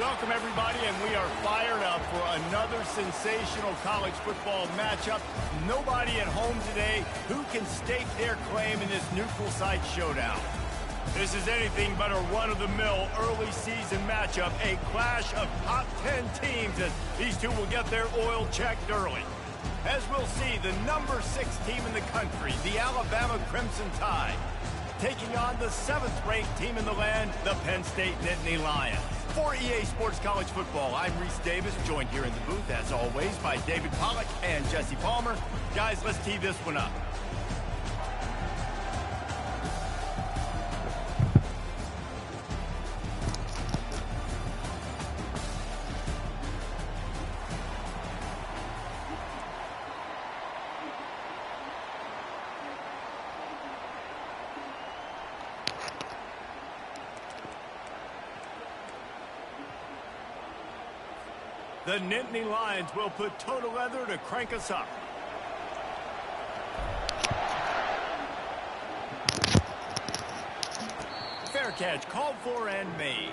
Welcome, everybody, and we are fired up for another sensational college football matchup. Nobody at home today who can stake their claim in this neutral site showdown. This is anything but a run-of-the-mill early season matchup, a clash of top 10 teams as these two will get their oil checked early. As we'll see, the number 6 team in the country, the Alabama Crimson Tide, taking on the 7th-ranked team in the land, the Penn State Nittany Lions. For EA Sports College Football, I'm Reese Davis, joined here in the booth, as always, by David Pollack and Jesse Palmer. Guys, let's tee this one up. The Nittany Lions will put total leather to crank us up. Fair catch called for and made.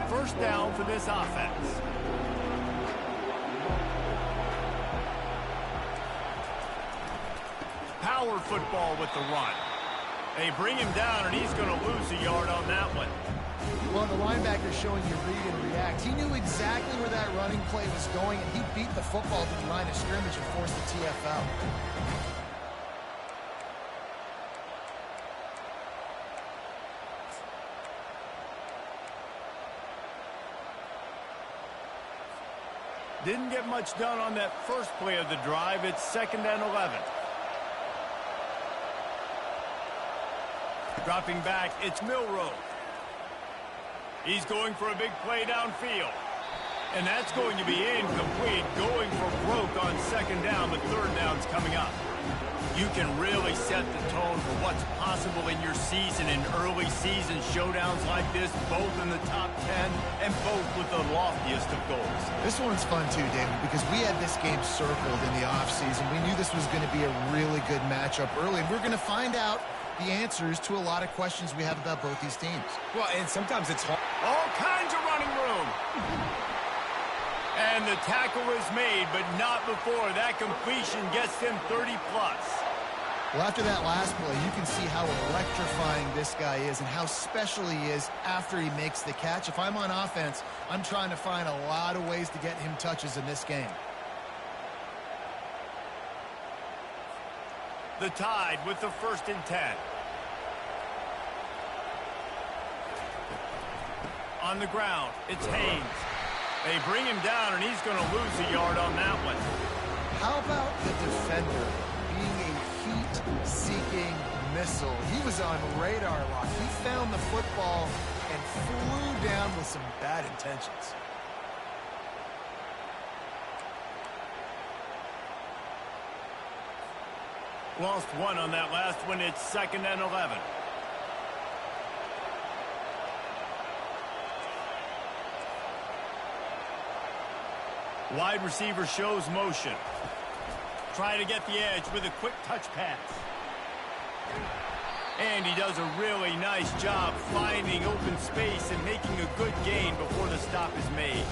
First down for this offense. Power football with the run. They bring him down, and he's going to lose a yard on that one. Well, the linebacker showing you read and react. He knew exactly where that running play was going, and he beat the football to the line of scrimmage and forced the TFL. Didn't get much done on that first play of the drive. It's 2nd and 11. Dropping back, it's Milroe. He's going for a big play downfield. And that's going to be incomplete, going for broke on 2nd down, but 3rd down's coming up. You can really set the tone for what's possible in your season in early season showdowns like this, both in the top 10 and both with the loftiest of goals. This one's fun too, David, because we had this game circled in the offseason. We knew this was going to be a really good matchup early, and we're going to find out the answers to a lot of questions we have about both these teams. Well, and sometimes it's hard. All kinds of running room. And the tackle is made, but not before that completion gets them 30-plus. Well, after that last play, you can see how electrifying this guy is and how special he is after he makes the catch. If I'm on offense, I'm trying to find a lot of ways to get him touches in this game. The Tide with the 1st and 10. On the ground, it's Haynes. They bring him down, and he's going to lose a yard on that one. How about the defender being a heat-seeking missile? He was on radar lock. He found the football and flew down with some bad intentions. Lost one on that last one. It's 2nd and 11. Wide receiver shows motion. Trying to get the edge with a quick touch pass. And he does a really nice job finding open space and making a good gain before the stop is made.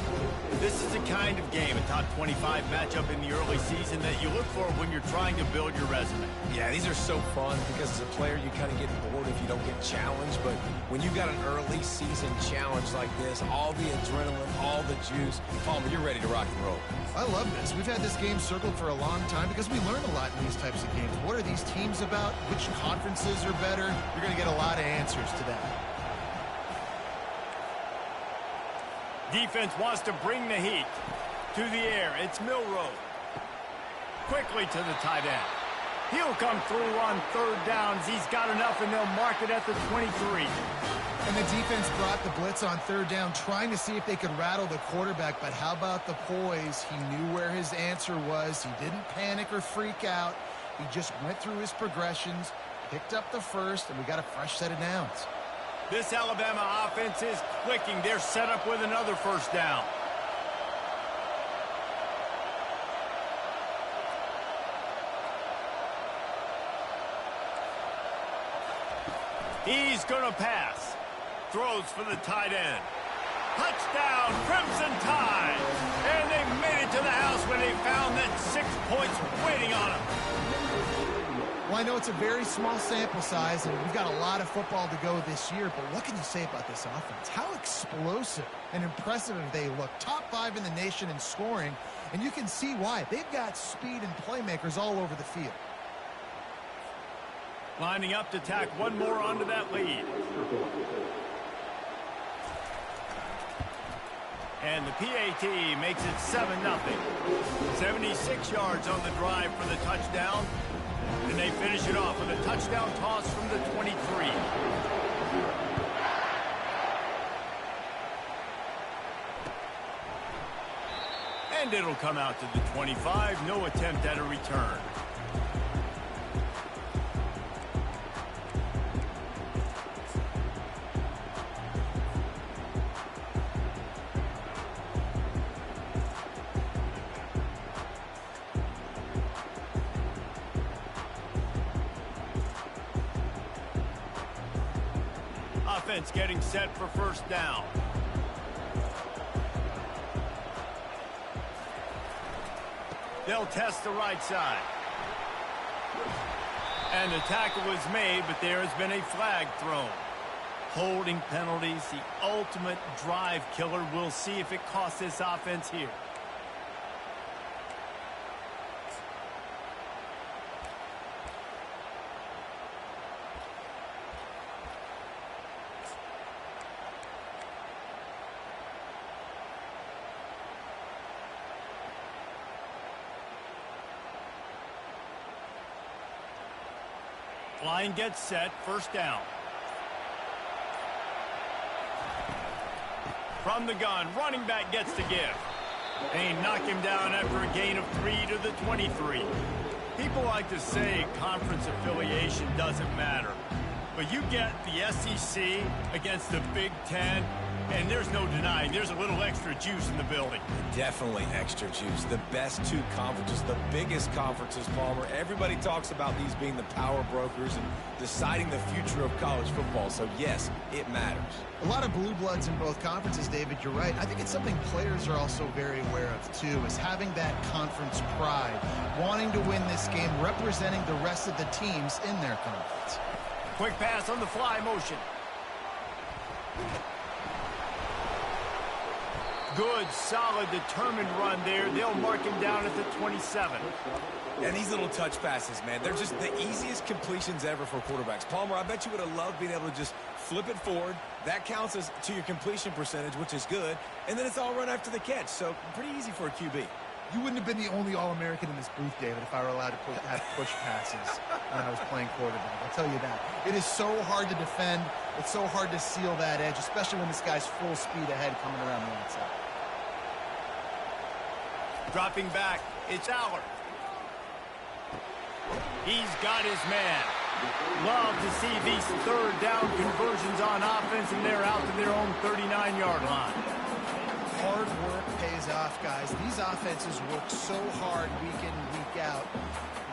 This is the kind of game, a top 25 matchup in the early season, that you look for when you're trying to build your resume. Yeah, these are so fun because as a player, you kind of get bored if you don't get challenged. But when you got an early season challenge like this, all the adrenaline, all the juice, Palmer, you're ready to rock and roll. I love this. We've had this game circled for a long time because we learn a lot in these types of games. What are these teams about? Which conferences are better? You're going to get a lot of answers to that. Defense wants to bring the heat to the air. It's Milroe. Quickly to the tight end. He'll come through on third downs. He's got enough, and they'll mark it at the 23. And the defense brought the blitz on third down, trying to see if they could rattle the quarterback. But how about the poise? He knew where his answer was. He didn't panic or freak out. He just went through his progressions, picked up the first, and we got a fresh set of downs. This Alabama offense is clicking. They're set up with another first down. He's going to pass. Throws for the tight end. Touchdown, Crimson Tide. And they made it to the house when they found that 6 points waiting on them. Well, I know it's a very small sample size, and we've got a lot of football to go this year, but what can you say about this offense? How explosive and impressive they look. Top 5 in the nation in scoring, and you can see why. They've got speed and playmakers all over the field. Lining up to tack one more onto that lead. And the PAT makes it 7-0. 76 yards on the drive for the touchdown. And they finish it off with a touchdown toss from the 23. And it'll come out to the 25. No attempt at a return. Offense getting set for first down. They'll test the right side. And the tackle was made, but there has been a flag thrown. Holding penalties, the ultimate drive killer. We'll see if it costs this offense here. Line gets set, first down. From the gun, running back gets the give. They knock him down after a gain of 3 to the 23. People like to say conference affiliation doesn't matter. But you get the SEC against the Big Ten, and there's no denying there's a little extra juice in the building. Definitely extra juice. The best 2 conferences, the biggest conferences, Palmer. Everybody talks about these being the power brokers and deciding the future of college football. So, yes, it matters. A lot of blue bloods in both conferences, David. You're right. I think it's something players are also very aware of, too, is having that conference pride, wanting to win this game, representing the rest of the teams in their conference. Quick pass on the fly motion. Good, solid, determined run there. They'll mark him down at the 27. And these little touch passes, man, they're just the easiest completions ever for quarterbacks. Palmer, I bet you would have loved being able to just flip it forward. That counts as to your completion percentage, which is good. And then it's all run after the catch. So pretty easy for a QB. You wouldn't have been the only All-American in this booth, David, if I were allowed to have push passes when I was playing quarterback. I'll tell you that. It is so hard to defend. It's so hard to seal that edge, especially when this guy's full speed ahead coming around the outside. Dropping back, it's Aller. He's got his man. Love to see these third down conversions on offense, and they're out to their own 39-yard line. Hard work pays off, guys. These offenses work so hard week in and week out,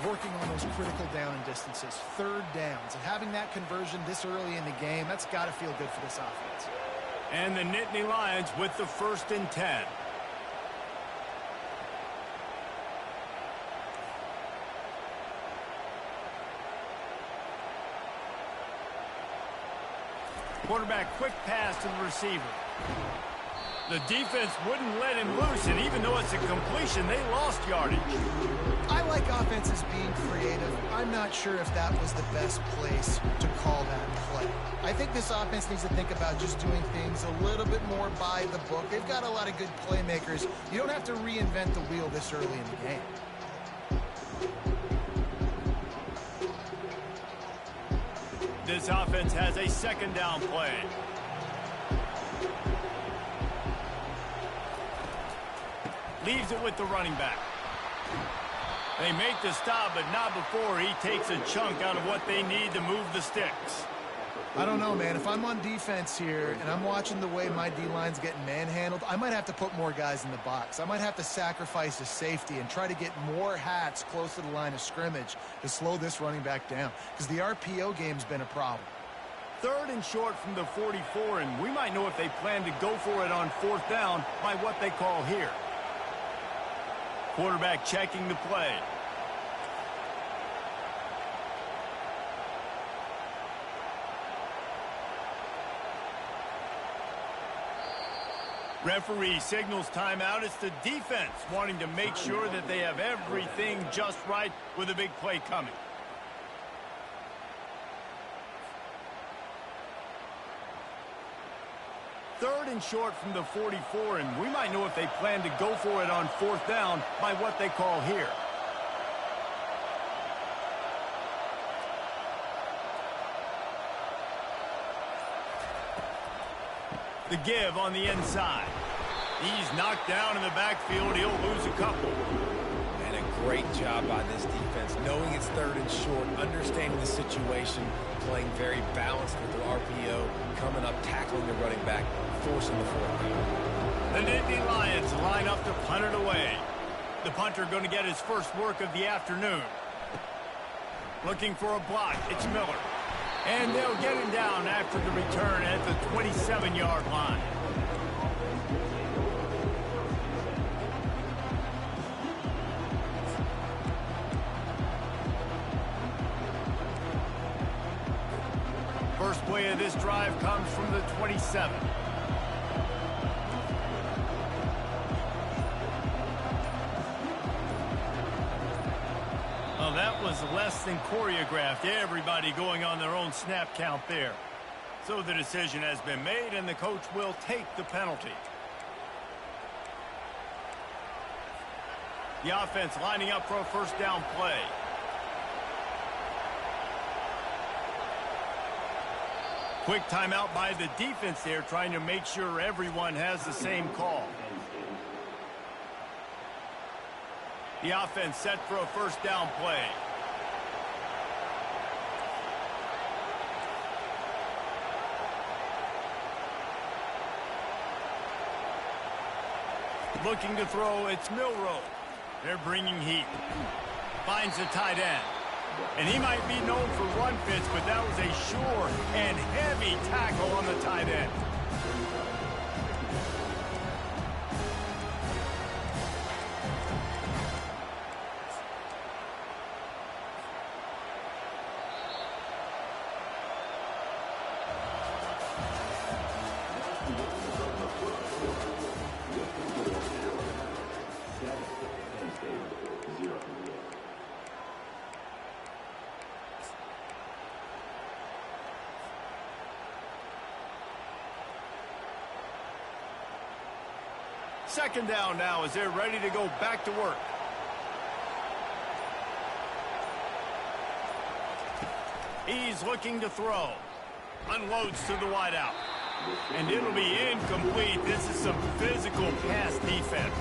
working on those critical down and distances, third downs. And having that conversion this early in the game, that's got to feel good for this offense. And the Nittany Lions with the 1st and 10. Quarterback, quick pass to the receiver. The defense wouldn't let him loose, and even though it's a completion, they lost yardage. I like offenses being creative. I'm not sure if that was the best place to call that play. I think this offense needs to think about just doing things a little bit more by the book. They've got a lot of good playmakers. You don't have to reinvent the wheel this early in the game. This offense has a second down play. Leaves it with the running back. They make the stop, but not before he takes a chunk out of what they need to move the sticks. I don't know, man. If I'm on defense here and I'm watching the way my D-line's getting manhandled, I might have to put more guys in the box. I might have to sacrifice a safety and try to get more hats close to the line of scrimmage to slow this running back down, because the RPO game's been a problem. 3rd and short from the 44, and we might know if they plan to go for it on 4th down by what they call here. Quarterback checking the play. Referee signals timeout. It's the defense wanting to make sure that they have everything just right with a big play coming. Third and short from the 44, and we might know if they plan to go for it on 4th down by what they call here. The give on the inside. He's knocked down in the backfield. He'll lose a couple. And a great job by this defense, knowing it's 3rd and short, understanding the situation, playing very balanced with the RPO, coming up, tackling the running back, forcing the 4th down. The Nittany Lions line up to punt it away. The punter going to get his first work of the afternoon. Looking for a block. It's Miller. And they'll get him down after the return at the 27-yard line. First play of this drive comes from the 27. Well, that was less than choreographed. Everybody going on their own snap count there. So the decision has been made, and the coach will take the penalty. The offense lining up for a first down play. Quick timeout by the defense there, trying to make sure everyone has the same call. The offense set for a first down play. Looking to throw, it's Milroe. They're bringing heat. Finds the tight end. And he might be known for run fits, but that was a sure and heavy tackle on the tight end. Second down now as they're ready to go back to work. He's looking to throw. Unloads to the wideout. And it'll be incomplete. This is some physical pass defense.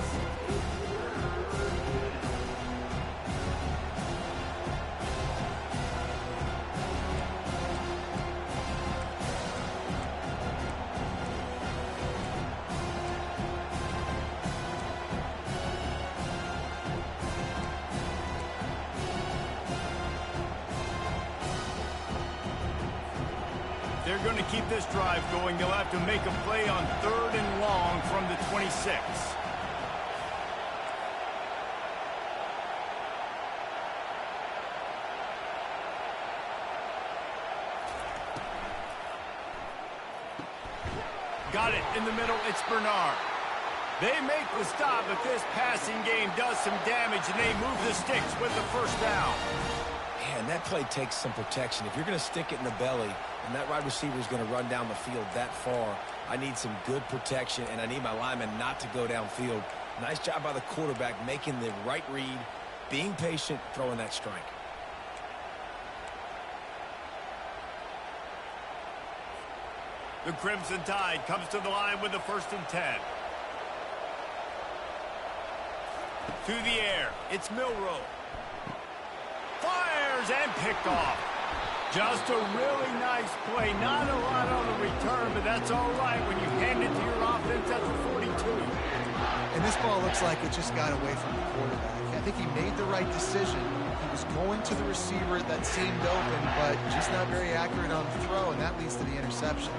They're going to keep this drive going. They'll have to make a play on 3rd and long from the 26. Got it in the middle. It's Bernard. They make the stop, but this passing game does some damage, and they move the sticks with the first down. Man, that play takes some protection. If you're going to stick it in the belly and that wide receiver is going to run down the field that far, I need some good protection, and I need my lineman not to go downfield. Nice job by the quarterback making the right read, being patient, throwing that strike. The Crimson Tide comes to the line with the 1st and 10. To the air, it's Milroe. Fires and picked off. Just a really nice play. Not a lot on the return, but that's all right when you hand it to your offense at the 42. And this ball looks like it just got away from the quarterback. I think he made the right decision. He was going to the receiver that seemed open, but just not very accurate on the throw, and that leads to the interception.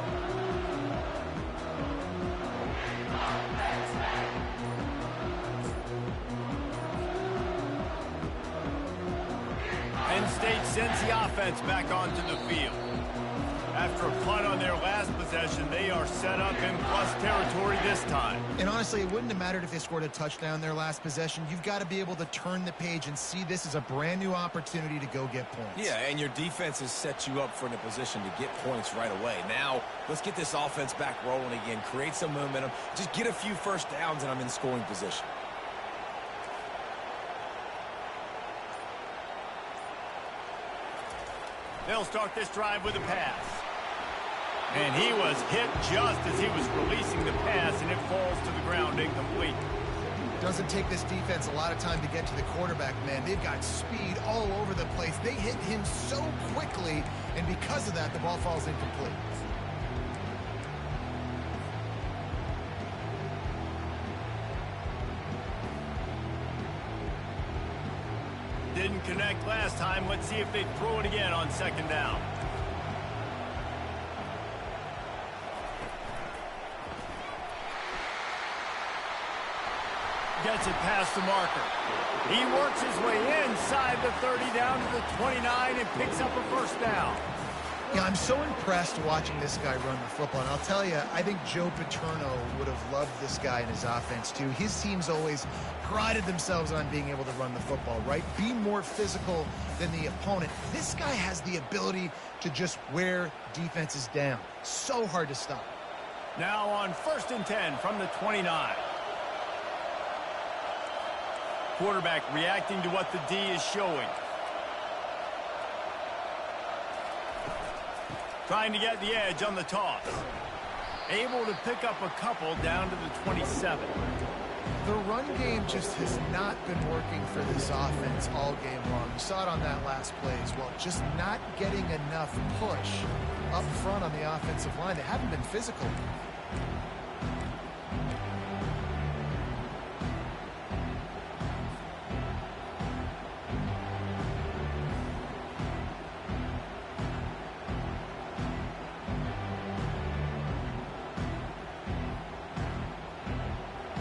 Penn State sends the offense back onto the field. After a punt on their last possession, they are set up in plus territory this time. And honestly, it wouldn't have mattered if they scored a touchdown their last possession. You've got to be able to turn the page and see this as a brand new opportunity to go get points. Yeah, and your defense has set you up for in a position to get points right away. Now, let's get this offense back rolling again, create some momentum, just get a few first downs, and I'm in scoring position. They'll start this drive with a pass. And he was hit just as he was releasing the pass, and it falls to the ground incomplete. Doesn't take this defense a lot of time to get to the quarterback, man. They've got speed all over the place. They hit him so quickly, and because of that, the ball falls incomplete. Didn't connect last time. Let's see if they throw it again on 2nd down. Gets it past the marker. He works his way inside the 30 down to the 29 and picks up a 1st down. Yeah, I'm so impressed watching this guy run the football. And I'll tell you, I think Joe Paterno would have loved this guy in his offense, too. His teams always prided themselves on being able to run the football, right? Be more physical than the opponent. This guy has the ability to just wear defenses down. So hard to stop. Now on 1st and 10 from the 29. Quarterback reacting to what the D is showing. Trying to get the edge on the toss. Able to pick up a couple down to the 27. The run game just has not been working for this offense all game long. You saw it on that last play as well. Just not getting enough push up front on the offensive line. They haven't been physical.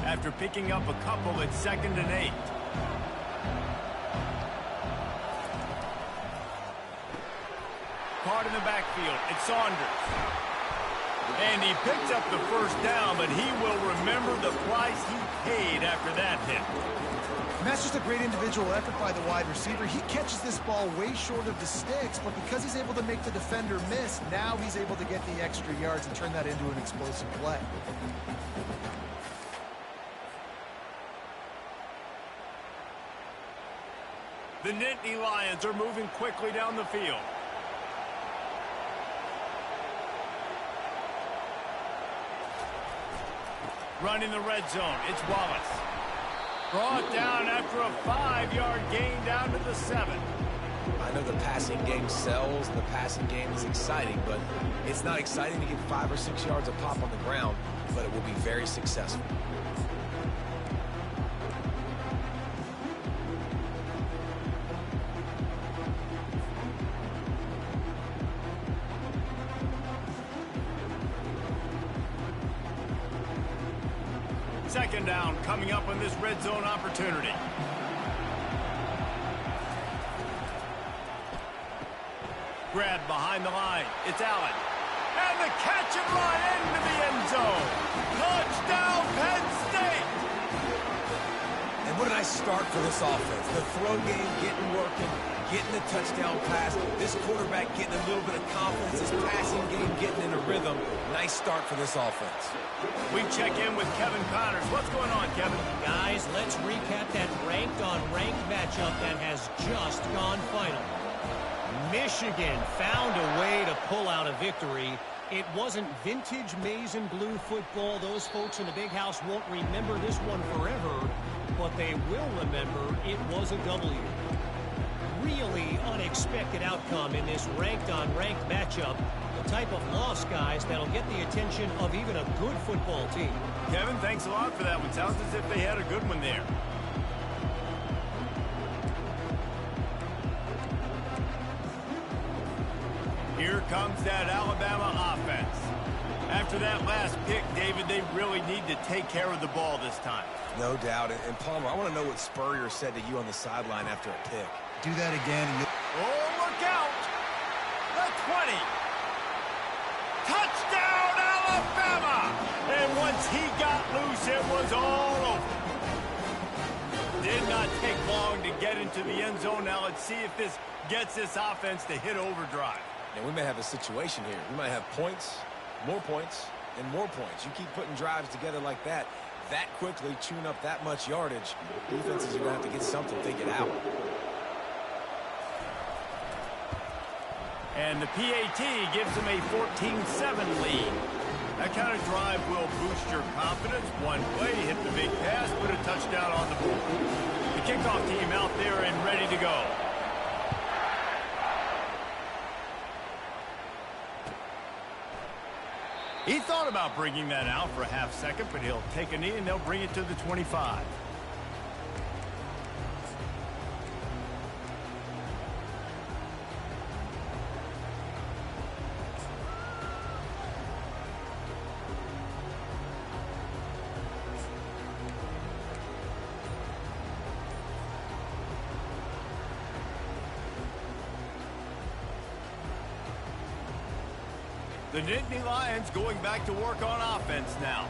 After picking up a couple at 2nd and 8. Caught in the backfield. It's Saunders. And he picked up the 1st down, but he will remember the price he paid after that hit. And that's just a great individual effort by the wide receiver. He catches this ball way short of the sticks, but because he's able to make the defender miss, now he's able to get the extra yards and turn that into an explosive play. The Nittany Lions are moving quickly down the field. Running the red zone, it's Wallace. Brought down after a 5-yard gain down to the 7. I know the passing game sells, the passing game is exciting, but it's not exciting to get 5 or 6 yards of pop on the ground, but it will be very successful. Second down coming up on this red zone opportunity. Grab behind the line. It's Allen. And the catch and run into the end zone. Touchdown, Penn State! And what a nice start for this offense. The throw game getting working, getting the touchdown pass. This quarterback getting a little bit of confidence. His passing game getting in a rhythm. Nice start for this offense. We check in with Kevin Connors. What's going on, Kevin? Guys, let's recap that ranked-on-ranked matchup that has just gone final. Michigan found a way to pull out a victory, It wasn't vintage maize and blue football. Those folks in the big house won't remember this one forever, but they will remember it was a W. Really unexpected outcome in this ranked-on-ranked matchup. The type of loss, guys, that'll get the attention of even a good football team. Kevin, thanks a lot for that one. Sounds as if they had a good one there. Here comes that Alabama offense. After that last pick, David, they really need to take care of the ball this time. No doubt. And Palmer, I want to know what Spurrier said to you on the sideline after a pick. Do that again. Oh, look out! The 20. Touchdown, Alabama! And once he got loose, it was all over. Did not take long to get into the end zone. Now let's see if this gets this offense to hit overdrive. And we may have a situation here. We might have points, and more points. You keep putting drives together like that quickly, chewing up that much yardage, defenses are going to have to get something figured out. And the PAT gives them a 14-7 lead. That kind of drive will boost your confidence. One play, hit the big pass, put a touchdown on the board. The kickoff team out there and ready to go. He thought about bringing that out for a half second, but he'll take a knee and they'll bring it to the 25. The Nittany Lions going back to work on offense now.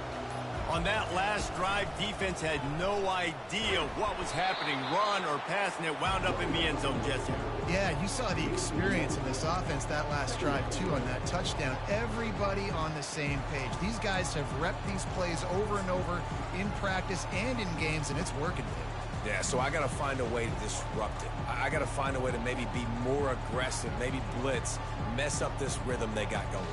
On that last drive, defense had no idea what was happening, run or pass, and it wound up in the end zone, Jesse. Yeah, you saw the experience in this offense that last drive, too, on that touchdown. Everybody on the same page. These guys have repped these plays over and over in practice and in games, and it's working for them. Yeah, so I got to find a way to disrupt it. I got to find a way to maybe be more aggressive, maybe blitz, mess up this rhythm they got going.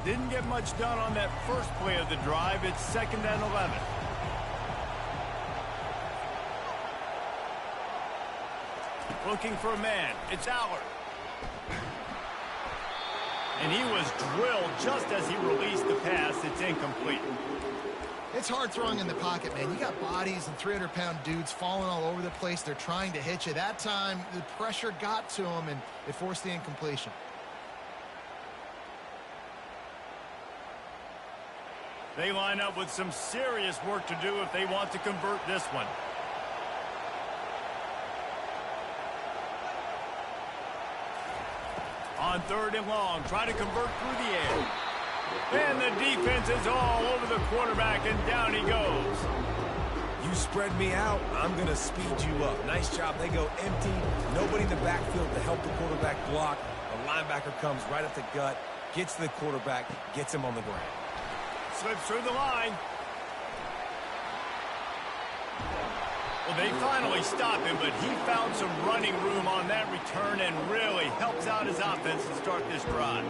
Didn't get much done on that first play of the drive. It's 2nd and 11. Looking for a man. It's Allard. And he was drilled just as he released the pass. It's incomplete. It's hard throwing in the pocket, man. You got bodies and 300-pound dudes falling all over the place. They're trying to hit you. That time, the pressure got to him, and it forced the incompletion. They line up with some serious work to do if they want to convert this one. On 3rd and long, trying to convert through the air. And the defense is all over the quarterback, and down he goes. You spread me out, I'm going to speed you up. Nice job. They go empty. Nobody in the backfield to help the quarterback block. The linebacker comes right at the gut, gets to the quarterback, gets him on the ground. Slips through the line. Well, they finally stop him, but he found some running room on that return and really helps out his offense to start this drive.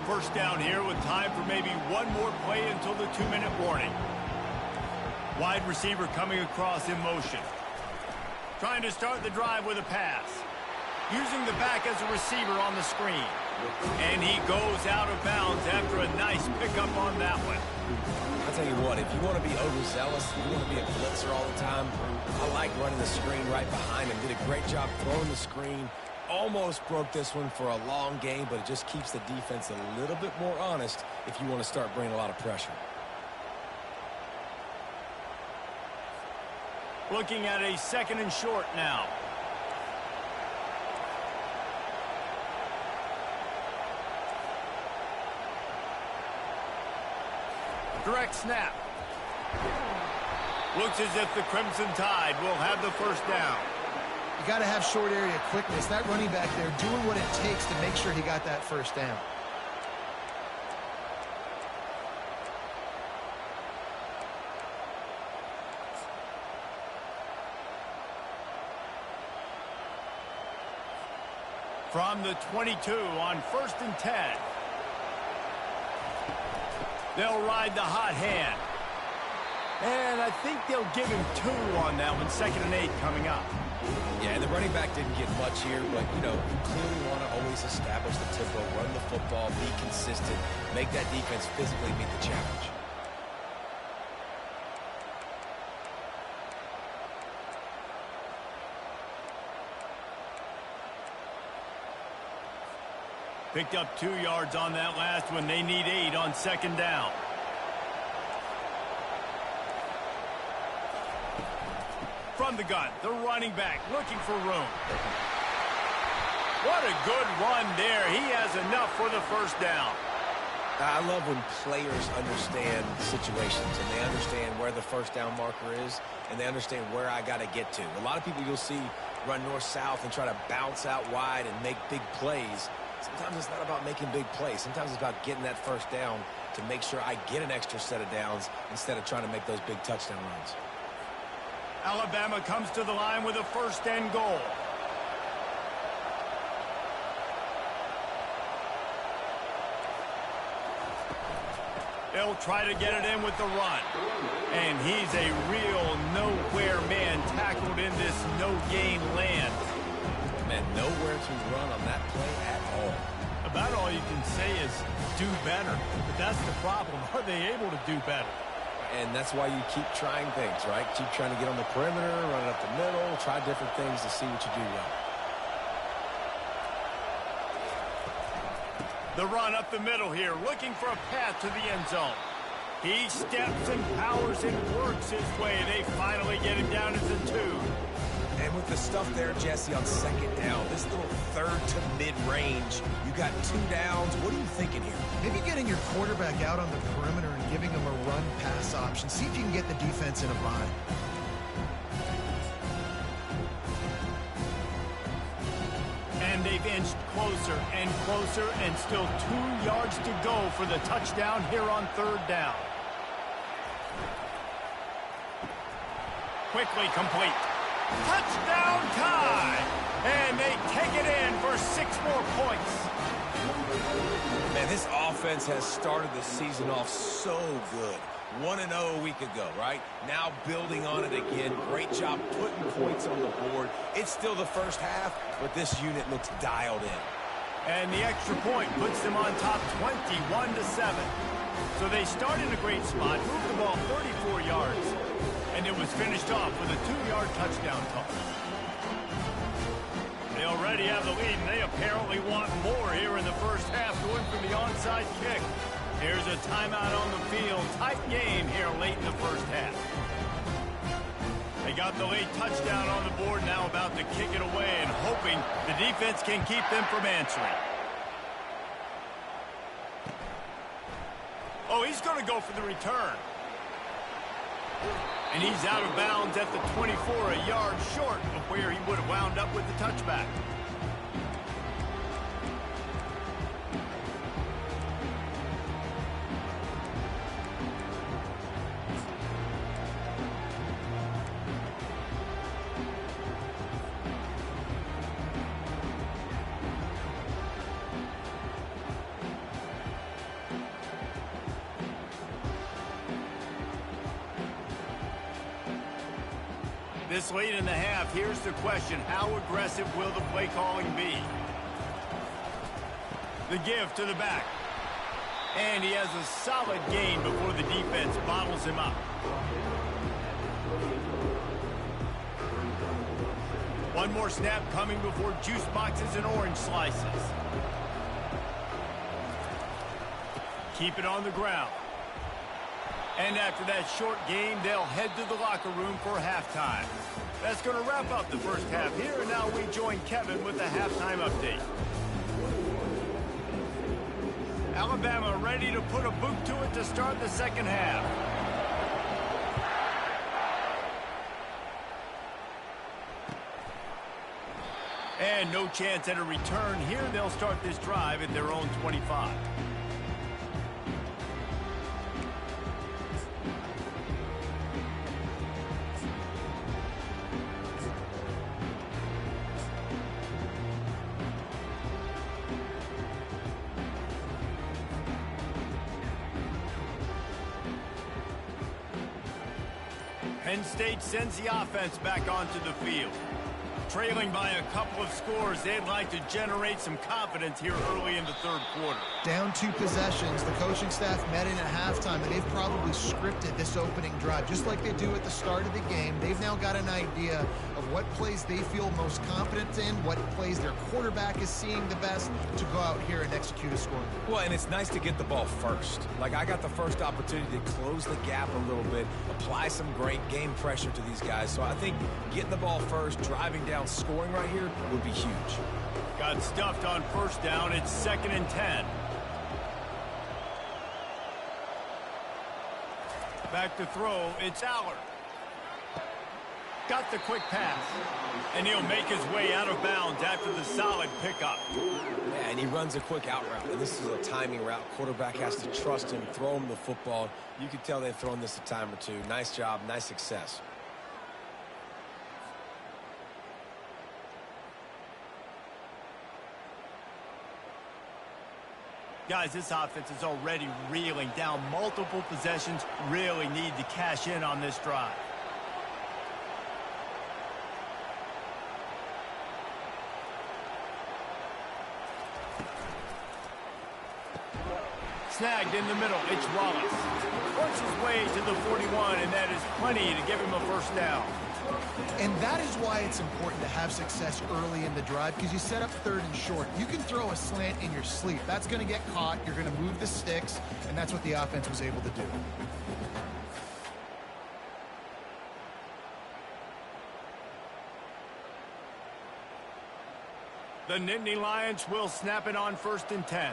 First down here with time for maybe one more play until the 2-minute warning. Wide receiver coming across in motion. Trying to start the drive with a pass. Using the back as a receiver on the screen. And he goes out of bounds after a nice pickup on that one. I'll tell you what, if you want to be overzealous, if you want to be a blitzer all the time, I like running the screen right behind him. Did a great job throwing the screen. Almost broke this one for a long game, but it just keeps the defense a little bit more honest if you want to start bringing a lot of pressure. Looking at a 2nd and short now. Direct snap. Looks as if the Crimson Tide will have the first down. You got to have short area quickness. That running back there doing what it takes to make sure he got that first down. From the 22 on 1st and 10. They'll ride the hot hand. And I think they'll give him 2 on that one. 2nd and 8 coming up. Yeah, and the running back didn't get much here, but, you know, you clearly want to always establish the tempo, run the football, be consistent, make that defense physically meet the challenge. Picked up 2 yards on that last one. They need 8 on 2nd down. From the gun, the running back looking for room. What a good run there. He has enough for the first down. I love when players understand situations and they understand where the first down marker is and they understand where I got to get to. A lot of people you'll see run north-south and try to bounce out wide and make big plays. Sometimes it's not about making big plays. Sometimes it's about getting that first down to make sure I get an extra set of downs instead of trying to make those big touchdown runs. Alabama comes to the line with a 1st and goal. They'll try to get it in with the run. And he's a real nowhere man tackled in this no-gain land. Man, nowhere to run on that play at all. About all you can say is do better. But that's the problem. Are they able to do better? And that's why you keep trying things, right? Keep trying to get on the perimeter, run it up the middle, try different things to see what you do well. The run up the middle here, looking for a path to the end zone. He steps and powers and works his way. They finally get him down as a 2. And with the stuff there, Jesse, on 2nd down, this little 3rd to mid-range, you got 2 downs. What are you thinking here? Maybe getting your quarterback out on the perimeter and giving him a run-pass option. See if you can get the defense in a bind. And they've inched closer and closer, and still 2 yards to go for the touchdown here on 3rd down. Quickly complete. Touchdown time! And they take it in for 6 more points. Man, this offense has started the season off so good. 1-0 a week ago, right? Now building on it again. Great job putting points on the board. It's still the first half, but this unit looks dialed in. And the extra point puts them on top 21-7. So they start in a great spot, moved the ball 34 yards, and it was finished off with a 2-yard touchdown toss. They already have the lead, and they apparently want more here in the first half, going for the onside kick. Here's a timeout on the field. Tight game here late in the first half. They got the late touchdown on the board, now about to kick it away and hoping the defense can keep them from answering. Oh, he's going to go for the return. And he's out of bounds at the 24, a yard short of where he would have wound up with the touchback. This late in the half, here's the question. How aggressive will the play calling be? The give to the back. And he has a solid gain before the defense bottles him up. One more snap coming before juice boxes and orange slices. Keep it on the ground. And after that short game, they'll head to the locker room for halftime. That's going to wrap up the first half here, and now we join Kevin with the halftime update. Alabama ready to put a boot to it to start the second half. And no chance at a return here. They'll start this drive at their own 25. Penn State sends the offense back onto the field. Trailing by a couple of scores, they'd like to generate some confidence here early in the third quarter. Down 2 possessions, the coaching staff met in at halftime, and they've probably scripted this opening drive. Just like they do at the start of the game, they've now got an idea of what plays they feel most confident in, what plays their quarterback is seeing the best to go out here and execute a score. Well, and it's nice to get the ball first. Like, I got the first opportunity to close the gap a little bit, apply some great game pressure to these guys. So I think getting the ball first, driving down, scoring right here would be huge. Got stuffed on first down. It's 2nd and 10. Back to throw. It's Aller. Got the quick pass. And he'll make his way out of bounds after the solid pickup. Yeah, and he runs a quick out route. And this is a timing route. Quarterback has to trust him, throw him the football. You can tell they've thrown this a time or two. Nice job, nice success. Guys, this offense is already reeling down multiple possessions. Really need to cash in on this drive. Snagged in the middle. It's Wallace. Works his way to the 41, and that is plenty to give him a first down. And that is why it's important to have success early in the drive, because you set up 3rd and short. You can throw a slant in your sleep. That's going to get caught. You're going to move the sticks, and that's what the offense was able to do. The Nittany Lions will snap it on 1st and 10.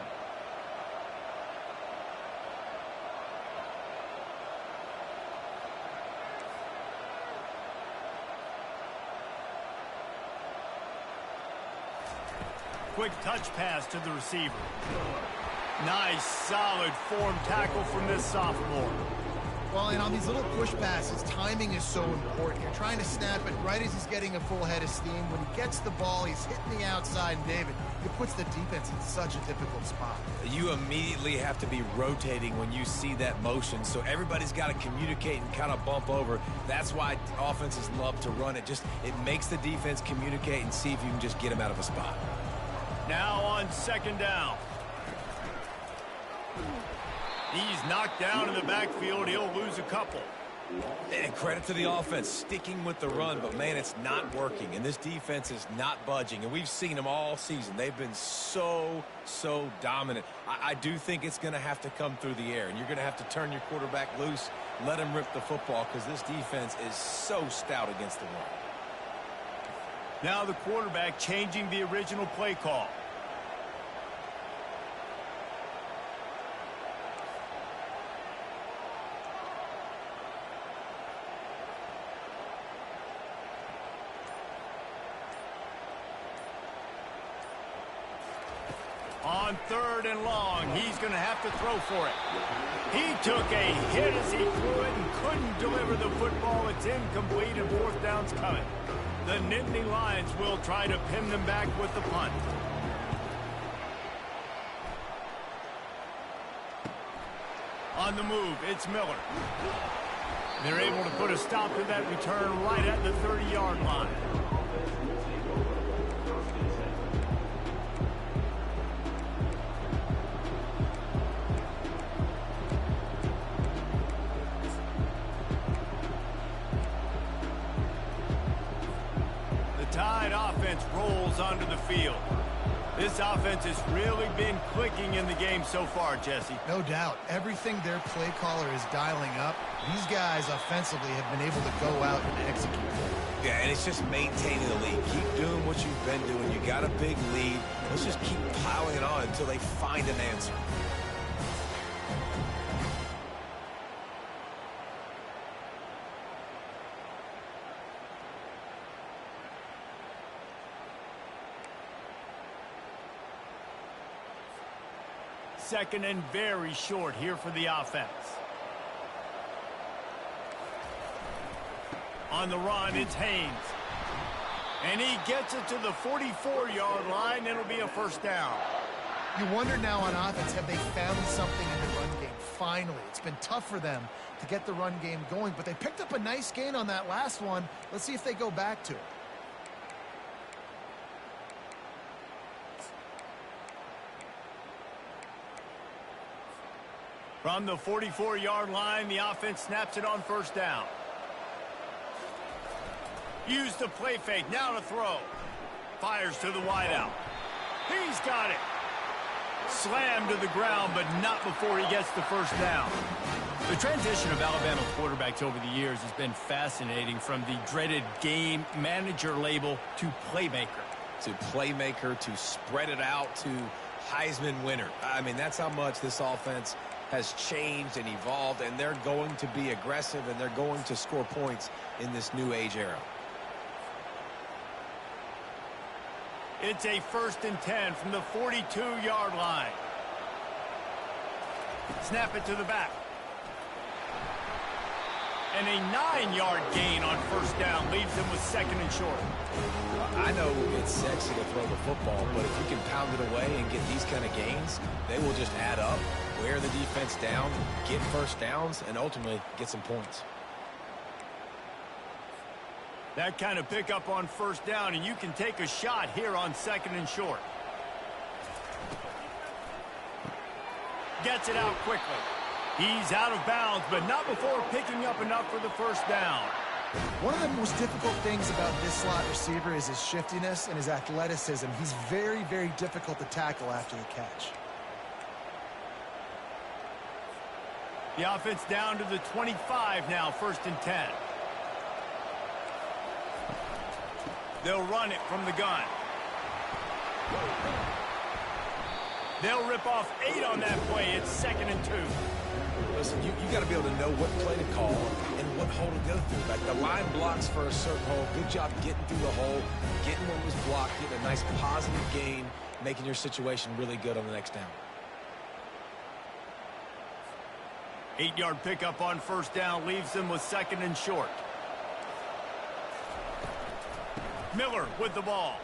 Quick touch pass to the receiver. Nice, solid form tackle from this sophomore. Well, and on these little push passes, timing is so important. You're trying to snap it right as he's getting a full head of steam. When he gets the ball, he's hitting the outside, and David, it puts the defense in such a difficult spot. You immediately have to be rotating when you see that motion, so everybody's got to communicate and kind of bump over. That's why offenses love to run it. It makes the defense communicate and see if you can just get them out of a spot. Now on 2nd down. He's knocked down in the backfield. He'll lose a couple. And credit to the offense, sticking with the run, but, man, it's not working, and this defense is not budging, and we've seen them all season. They've been so dominant. I do think it's going to have to come through the air, and you're going to have to turn your quarterback loose, let him rip the football, because this defense is so stout against the run. Now the quarterback changing the original play call. On 3rd and long, he's going to have to throw for it. He took a hit as he threw it and couldn't deliver the football. It's incomplete, and 4th down's coming. The Nittany Lions will try to pin them back with the punt. On the move, it's Miller. They're able to put a stop to that return right at the 30-yard line. Tide offense rolls onto the field. This offense has really been clicking in the game so far, Jesse. No doubt. Everything their play caller is dialing up, these guys offensively have been able to go out and execute. Yeah, and it's just maintaining the lead. Keep doing what you've been doing. You got a big lead. Let's just keep piling it on until they find an answer. second and very short here for the offense. On the run, it's Haynes. And he gets it to the 44-yard line. It'll be a first down. You wonder now on offense, have they found something in the run game? Finally, it's been tough for them to get the run game going, but they picked up a nice gain on that last one. Let's see if they go back to it. From the 44-yard line, the offense snaps it on first down. Use the play fake, now to throw. Fires to the wideout. He's got it. Slammed to the ground, but not before he gets the first down. The transition of Alabama quarterbacks over the years has been fascinating, from the dreaded game manager label to playmaker. To playmaker, to spread it out, to Heisman winner. I mean, that's how much this offense has changed and evolved, and they're going to be aggressive, and they're going to score points in this new age era. It's a 1st and 10 from the 42-yard line. Snap it to the back. And a 9-yard gain on first down leaves them with second and short. I know it's sexy to throw the football, but if you can pound it away and get these kind of gains, they will just add up, wear the defense down, get first downs, and ultimately get some points. That kind of pickup on first down, and you can take a shot here on second and short. Gets it out quickly. He's out of bounds, but not before picking up enough for the first down. One of the most difficult things about this slot receiver is his shiftiness and his athleticism. He's very, very difficult to tackle after the catch. The offense down to the 25 now, 1st and 10. They'll run it from the gun. They'll rip off 8 on that play. It's 2nd and 2. Listen, you got to be able to know what play to call and what hole to go through. Like the line blocks for a certain hole. Good job getting through the hole, getting what was blocked, getting a nice positive gain, making your situation really good on the next down. 8-yard pickup on first down leaves them with second and short. Miller with the ball.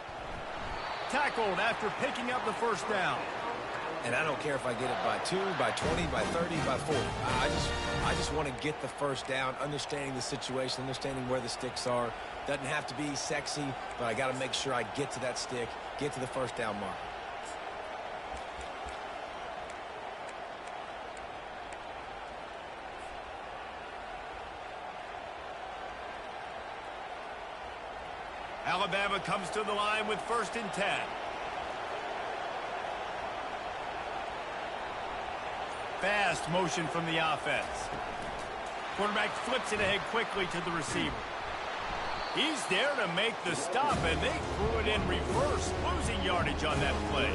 Tackled after picking up the first down. And I don't care if I get it by 2, by 20, by 30, by 40. I just want to get the first down, understanding the situation, understanding where the sticks are. Doesn't have to be sexy, but I got to make sure I get to that stick, get to the first down mark. Alabama comes to the line with 1st and 10. Fast motion from the offense. Quarterback flips it ahead quickly to the receiver. He's there to make the stop, and they threw it in reverse, losing yardage on that play.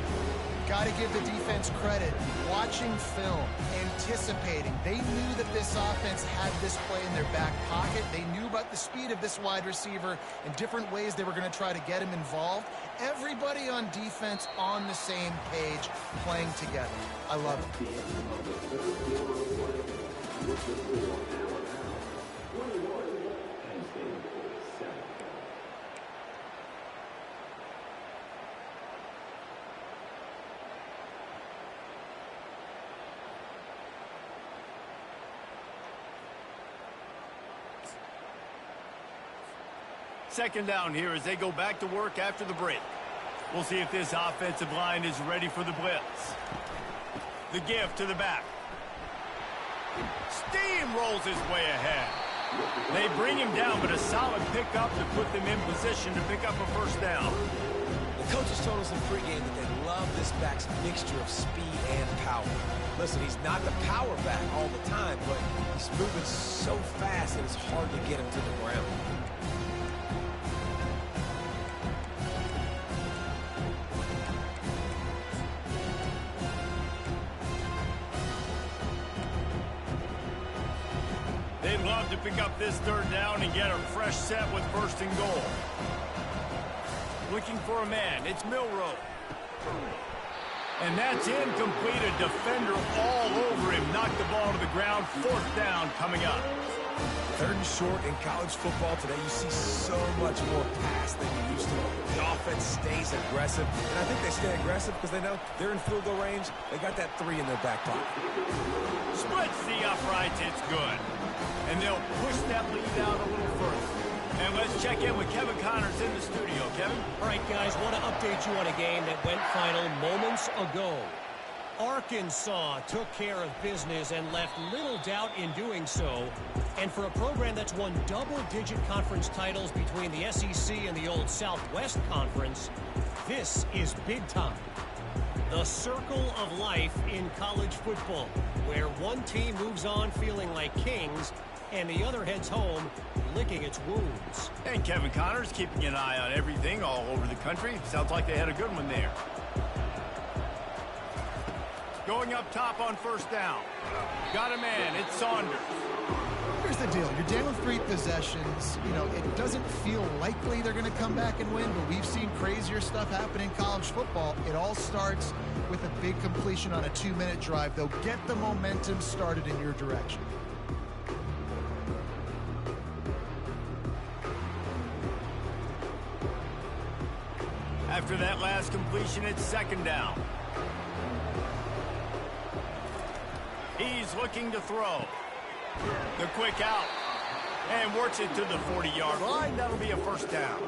Got to give the defense credit. Watching film, anticipating. They knew that this offense had this play in their back pocket. They knew about the speed of this wide receiver and different ways they were going to try to get him involved. Everybody on defense on the same page, playing together. I love it. Second down here as they go back to work after the break. We'll see if this offensive line is ready for the blitz. The give to the back. Steamrolls his way ahead. They bring him down, but a solid pickup to put them in position to pick up a first down. The coaches told us in pregame that they love this back's mixture of speed and power. Listen, he's not the power back all the time, but he's moving so fast that it's hard to get him to the ground. They'd love to pick up this third down and get a fresh set with 1st and goal. Looking for a man. It's Milroe. And that's incomplete. A defender all over him. Knocked the ball to the ground. 4th down coming up. 3rd and short in college football today. You see so much more pass than you used to. The offense stays aggressive, and I think they stay aggressive because they know they're in field goal range. They got that 3 in their back pocket. Splits the uprights. It's good. And they'll push that lead out a little further. And let's check in with Kevin Connors in the studio. Kevin? All right, guys, want to update you on a game that went final moments ago. Arkansas took care of business and left little doubt in doing so. And for a program that's won double-digit conference titles between the SEC and the old Southwest Conference, this is big time. The circle of life in college football, where one team moves on feeling like kings and the other heads home licking its wounds. And Kevin Connors keeping an eye on everything all over the country. Sounds like they had a good one there. Going up top on 1st down. Got a man. It's Saunders. Here's the deal. You're down 3 possessions. You know, it doesn't feel likely they're going to come back and win, but we've seen crazier stuff happen in college football. It all starts with a big completion on a 2-minute drive. They'll get the momentum started in your direction. After that last completion, it's 2nd down. He's looking to throw. The quick out. And works it to the 40-yard line. That'll be a 1st down.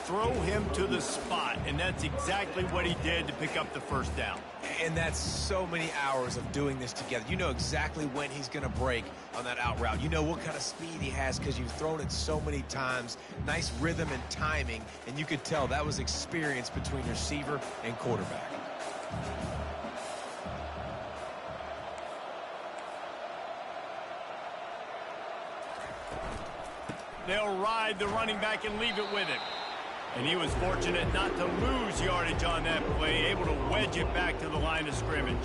Throw him to the spot, and that's exactly what he did to pick up the 1st down. And that's so many hours of doing this together. You know exactly when he's going to break on that out route. You know what kind of speed he has because you've thrown it so many times. Nice rhythm and timing, and you could tell that was experience between receiver and quarterback. They'll ride the running back and leave it with him. And he was fortunate not to lose yardage on that play, able to wedge it back to the line of scrimmage.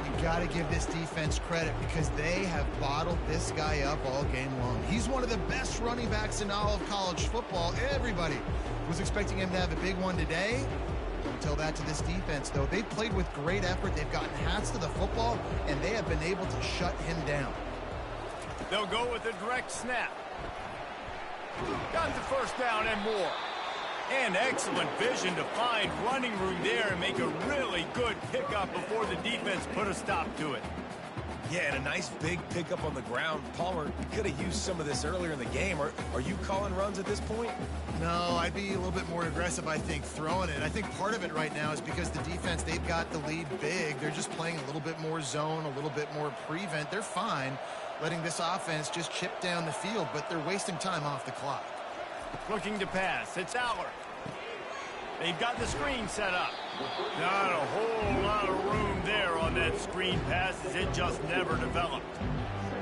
You got to give this defense credit because they have bottled this guy up all game long. He's one of the best running backs in all of college football. Everybody was expecting him to have a big one today. Don't tell that to this defense, though. They've played with great effort. They've gotten hats to the football, and they have been able to shut him down. They'll go with a direct snap. Got the 1st down and more. And excellent vision to find running room there and make a really good pickup before the defense put a stop to it. Yeah, and a nice big pickup on the ground. Palmer could have used some of this earlier in the game. Are you calling runs at this point? No, I'd be a little bit more aggressive, I think, throwing it. I think part of it right now is because the defense, they've got the lead big. They're just playing a little bit more zone, a little bit more prevent. They're fine letting this offense just chip down the field, but they're wasting time off the clock. Looking to pass. It's Aller. They've got the screen set up. Not a whole lot of room there on that screen pass as it just never developed.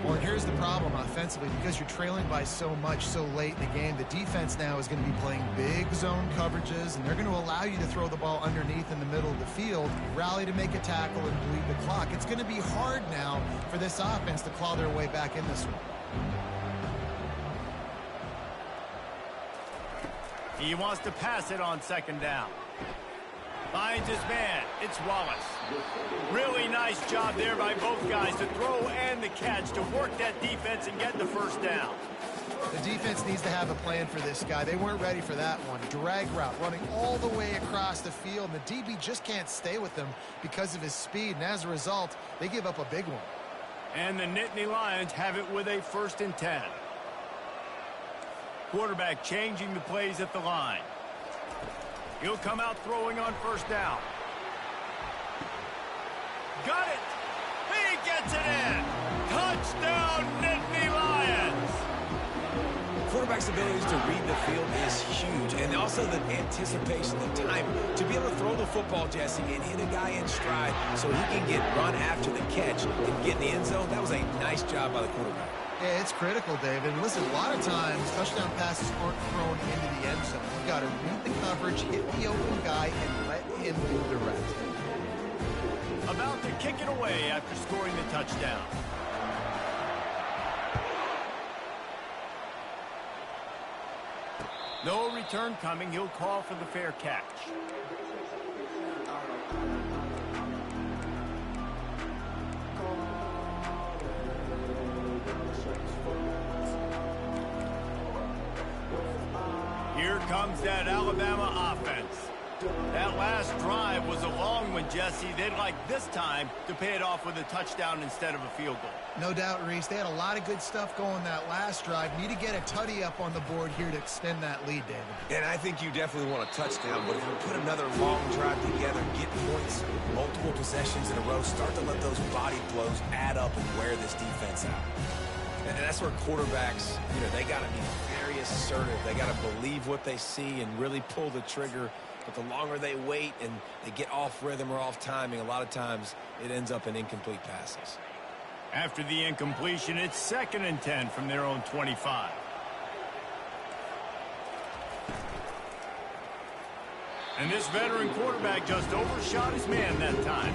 Well, here's the problem offensively. Because you're trailing by so much so late in the game, the defense now is going to be playing big zone coverages, and they're going to allow you to throw the ball underneath in the middle of the field, rally to make a tackle, and bleed the clock. It's going to be hard now for this offense to claw their way back in this one. He wants to pass it on 2nd down. Finds his man. It's Wallace. Really nice job there by both guys to throw and the catch to work that defense and get the 1st down. The defense needs to have a plan for this guy. They weren't ready for that one. Drag route, running all the way across the field. And the DB just can't stay with him because of his speed. And as a result, they give up a big one. And the Nittany Lions have it with a 1st and 10. Quarterback changing the plays at the line. He'll come out throwing on 1st down. Got it! He gets it in! Touchdown, Nittany Lions! Quarterback's abilities to read the field is huge, and also the anticipation, the time to be able to throw the football, Jesse, and hit a guy in stride so he can get run after the catch and get in the end zone. That was a nice job by the quarterback. Yeah, it's critical, David. Listen, a lot of times, touchdown passes aren't thrown into the end zone. You've got to read the coverage, hit the open guy, and let him do the rest. About to kick it away after scoring the touchdown. No return coming. He'll call for the fair catch. comes that Alabama offense. That last drive was a long one, Jesse. They'd like this time to pay it off with a touchdown instead of a field goal. No doubt, Reese. They had a lot of good stuff going that last drive. Need to get a tutty up on the board here to extend that lead, David. And I think you definitely want a touchdown, but if you put another long drive together, get points, multiple possessions in a row, start to let those body blows add up and wear this defense out. And that's where quarterbacks, they got to be very assertive. They got to believe what they see and really pull the trigger. But the longer they wait and they get off rhythm or off timing, a lot of times it ends up in incomplete passes. After the incompletion, it's 2nd and 10 from their own 25. And this veteran quarterback just overshot his man that time.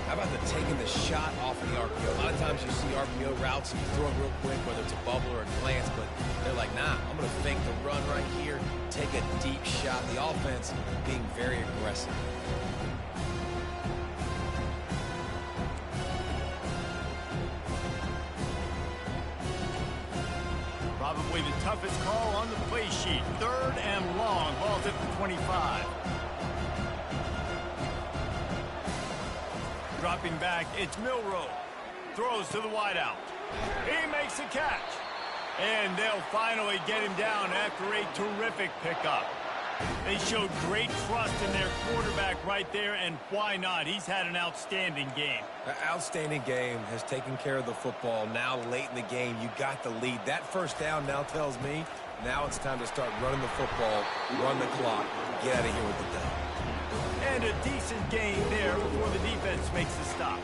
How about taking the shot off of the RPO? A lot of times you see RPO routes, you throw it real quick, whether it's a bubble or a glance, but they're like, nah, I'm going to fake the run right here, take a deep shot. The offense being very aggressive. Probably the toughest call on the play sheet. 3rd and long, ball's at the 25. Dropping back, it's Milroe. Throws to the wideout. He makes a catch. And they'll finally get him down after a terrific pickup. They showed great trust in their quarterback right there, and why not? He's had an outstanding game. An outstanding game, has taken care of the football. Now late in the game, you got the lead. That first down now tells me now it's time to start running the football, run the clock, get out of here with the down. And a decent gain there before the defense makes the stop.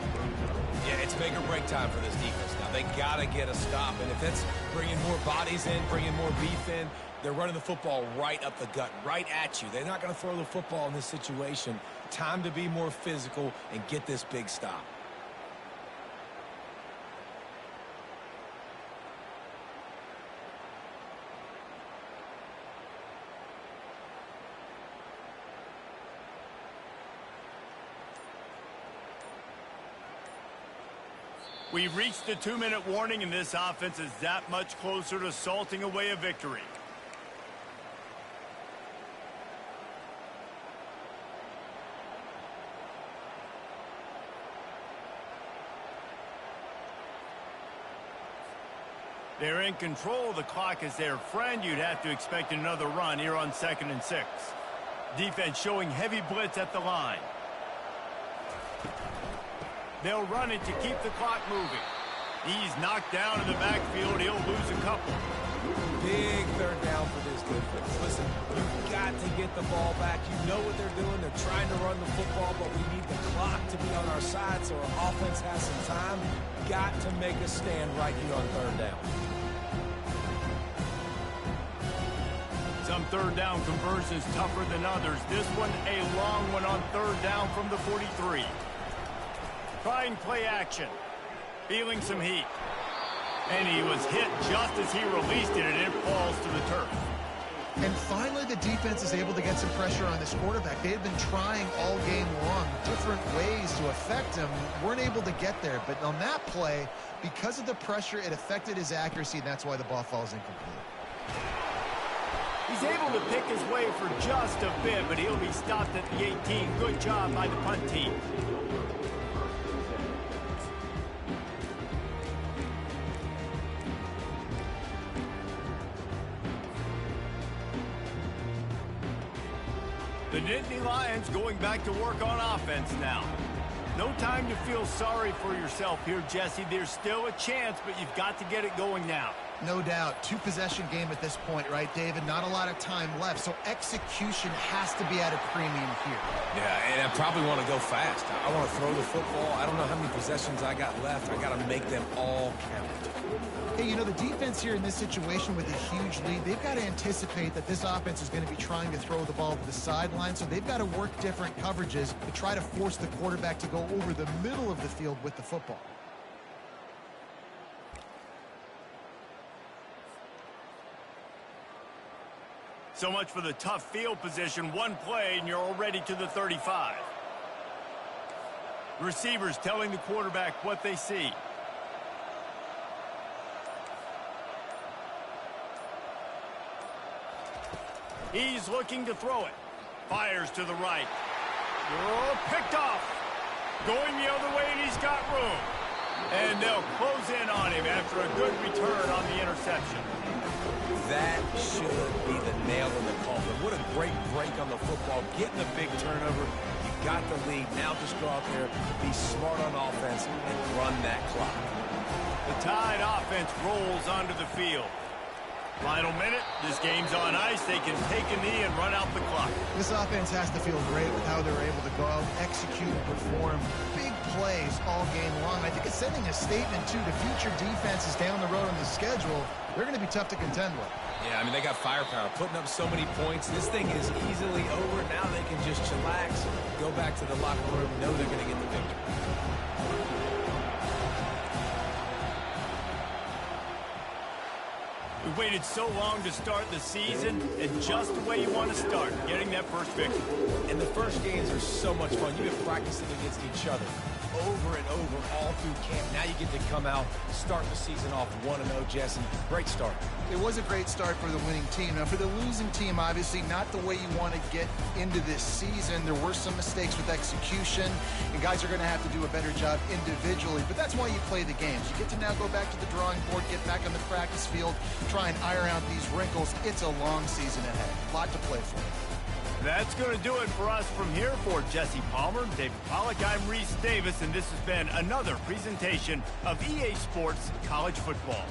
Yeah, it's make or break time for this defense now. They got to get a stop, and if it's bringing more bodies in, bringing more beef in, they're running the football right up the gut, right at you. They're not going to throw the football in this situation. Time to be more physical and get this big stop. We've reached the 2-minute warning, and this offense is that much closer to salting away a victory. They're in control. The clock is their friend. You'd have to expect another run here on 2nd and 6. Defense showing heavy blitz at the line. They'll run it to keep the clock moving. He's knocked down in the backfield. He'll lose a couple. Big 3rd down for this defense. Listen, you've got to get the ball back. You know what they're doing. They're trying to run the football, but we need the clock to be on our side so our offense has some time. Got to make a stand right here on 3rd down. Some 3rd down conversions tougher than others. This one a long one on 3rd down from the 43. Trying play action. Feeling some heat. And he was hit just as he released it, and it falls to the turf. And finally, the defense is able to get some pressure on this quarterback. They had been trying all game long different ways to affect him. Weren't able to get there. But on that play, because of the pressure, it affected his accuracy, and that's why the ball falls incomplete. He's able to pick his way for just a bit, but he'll be stopped at the 18. Good job by the punt team. The Nittany Lions going back to work on offense now. No time to feel sorry for yourself here, Jesse. There's still a chance, but you've got to get it going now. No doubt. 2-possession game at this point, right, David? Not a lot of time left, so execution has to be at a premium here. Yeah, and I probably want to go fast. I want to throw the football. I don't know how many possessions I got left. I got to make them all count. Hey, the defense here in this situation with a huge lead, they've got to anticipate that this offense is going to be trying to throw the ball to the sideline, so they've got to work different coverages to try to force the quarterback to go over the middle of the field with the football. So much for the tough field position. One play, and you're already to the 35. Receivers telling the quarterback what they see. He's looking to throw it. Fires to the right. Oh, picked off. Going the other way, and he's got room. And they'll close in on him after a good return on the interception. That should be the nail in the coffin. What a great break on the football. Getting the big turnover. You got the lead. Now just go out there, be smart on offense, and run that clock. The Tide offense rolls onto the field. Final minute. This game's on ice. They can take a knee and run out the clock. This offense has to feel great with how they're able to go out, execute, and perform big plays all game long. I think it's sending a statement, too, to future defenses down the road on the schedule. They're going to be tough to contend with. Yeah, I mean, they got firepower, putting up so many points. This thing is easily over. Now they can just chillax, go back to the locker room, know they're going to get the victory. We waited so long to start the season, and just the way you want to start, getting that first victory. And the first games are so much fun. You've been practicing against each other over and over all through camp. Now you get to come out, start the season off 1-0, Jesse. Great start. It was a great start for the winning team. Now, for the losing team, obviously not the way you want to get into this season. There were some mistakes with execution, and guys are going to have to do a better job individually. But that's why you play the games. You get to now go back to the drawing board, get back on the practice field, try and iron out these wrinkles. It's a long season ahead. A lot to play for. That's going to do it for us from here. For Jesse Palmer, David Pollack, I'm Reese Davis, and this has been another presentation of EA Sports College Football.